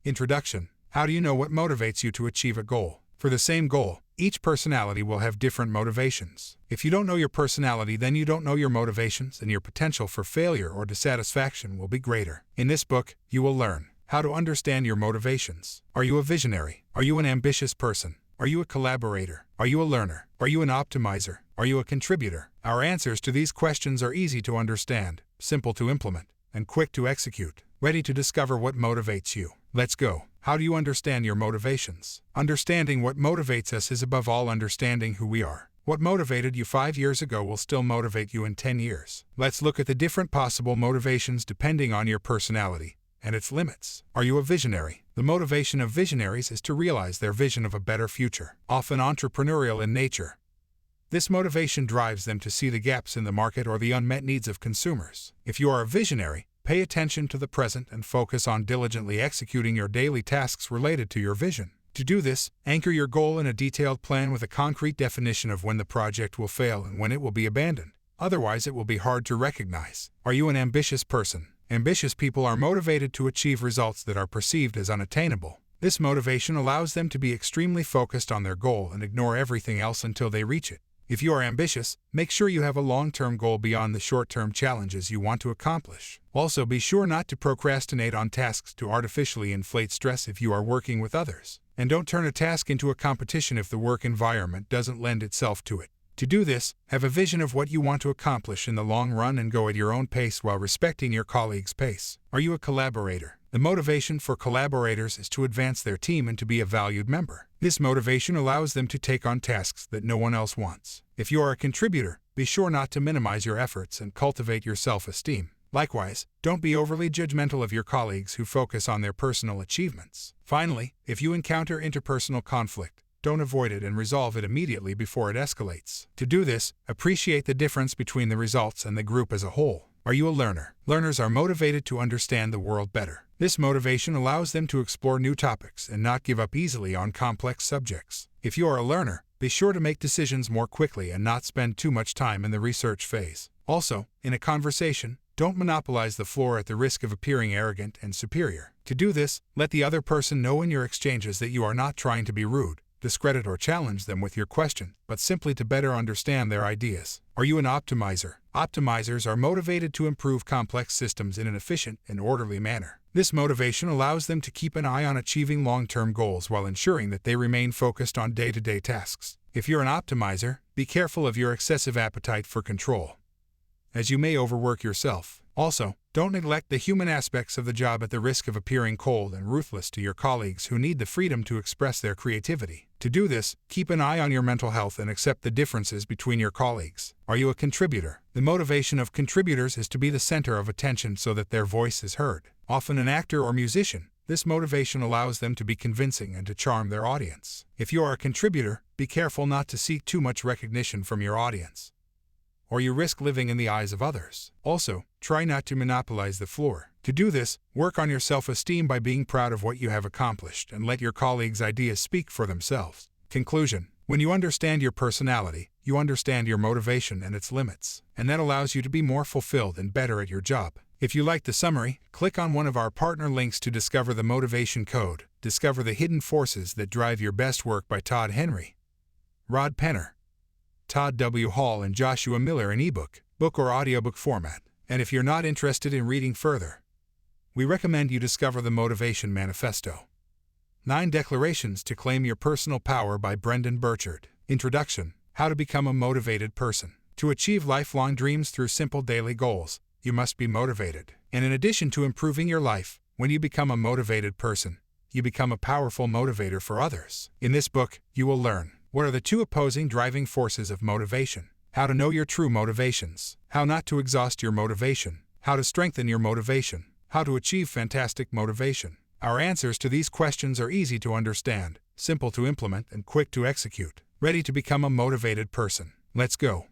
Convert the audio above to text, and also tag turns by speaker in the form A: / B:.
A: Introduction. How do you know what motivates you to achieve a goal? For the same goal, each personality will have different motivations. If you don't know your personality, then you don't know your motivations, and your potential for failure or dissatisfaction will be greater. In this book, you will learn how to understand your motivations. Are you a visionary? Are you an ambitious person? Are you a collaborator? Are you a learner? Are you an optimizer? Are you a contributor? Our answers to these questions are easy to understand, simple to implement, and quick to execute. Ready to discover what motivates you? Let's go. How do you understand your motivations? Understanding what motivates us is above all understanding who we are. What motivated you 5 years ago will still motivate you in 10 years. Let's look at the different possible motivations depending on your personality and its limits. Are you a visionary? The motivation of visionaries is to realize their vision of a better future, often entrepreneurial in nature. This motivation drives them to see the gaps in the market or the unmet needs of consumers. If you are a visionary, pay attention to the present and focus on diligently executing your daily tasks related to your vision. To do this, anchor your goal in a detailed plan with a concrete definition of when the project will fail and when it will be abandoned. Otherwise, it will be hard to recognize. Are you an ambitious person? Ambitious people are motivated to achieve results that are perceived as unattainable. This motivation allows them to be extremely focused on their goal and ignore everything else until they reach it. If you are ambitious, make sure you have a long-term goal beyond the short-term challenges you want to accomplish. Also, be sure not to procrastinate on tasks to artificially inflate stress if you are working with others. And don't turn a task into a competition if the work environment doesn't lend itself to it. To do this, have a vision of what you want to accomplish in the long run and go at your own pace while respecting your colleagues' pace. Are you a collaborator? The motivation for collaborators is to advance their team and to be a valued member. This motivation allows them to take on tasks that no one else wants. If you are a contributor, be sure not to minimize your efforts and cultivate your self-esteem. Likewise, don't be overly judgmental of your colleagues who focus on their personal achievements. Finally, if you encounter interpersonal conflict, don't avoid it and resolve it immediately before it escalates. To do this, appreciate the difference between the results and the group as a whole. Are you a learner? Learners are motivated to understand the world better. This motivation allows them to explore new topics and not give up easily on complex subjects. If you are a learner, be sure to make decisions more quickly and not spend too much time in the research phase. Also, in a conversation, don't monopolize the floor at the risk of appearing arrogant and superior. To do this, let the other person know in your exchanges that you are not trying to be rude, discredit or challenge them with your question, but simply to better understand their ideas. Are you an optimizer? Optimizers are motivated to improve complex systems in an efficient and orderly manner. This motivation allows them to keep an eye on achieving long-term goals while ensuring that they remain focused on day-to-day tasks. If you're an optimizer, be careful of your excessive appetite for control, as you may overwork yourself. Also, don't neglect the human aspects of the job at the risk of appearing cold and ruthless to your colleagues who need the freedom to express their creativity. To do this, keep an eye on your mental health and accept the differences between your colleagues. Are you a contributor? The motivation of contributors is to be the center of attention so that their voice is heard. Often an actor or musician, this motivation allows them to be convincing and to charm their audience. If you are a contributor, be careful not to seek too much recognition from your audience, or you risk living in the eyes of others. Also, try not to monopolize the floor. To do this, work on your self-esteem by being proud of what you have accomplished and let your colleagues' ideas speak for themselves. Conclusion. When you understand your personality, you understand your motivation and its limits, and that allows you to be more fulfilled and better at your job. If you like the summary, click on one of our partner links to discover the motivation code. Discover the hidden forces that drive your best work by Todd Henry, Rod Penner, Todd W. Hall, and Joshua Miller in ebook, book or audiobook format. And if you're not interested in reading further, we recommend you discover the Motivation Manifesto. 9 Declarations to Claim Your Personal Power by Brendan Burchard. Introduction. How to become a motivated person. To achieve lifelong dreams through simple daily goals, you must be motivated. And in addition to improving your life, when you become a motivated person, you become a powerful motivator for others. In this book, you will learn what are the 2 opposing driving forces of motivation, how to know your true motivations, how not to exhaust your motivation, how to strengthen your motivation, how to achieve fantastic motivation. Our answers to these questions are easy to understand, simple to implement, and quick to execute. Ready to become a motivated person. Let's go.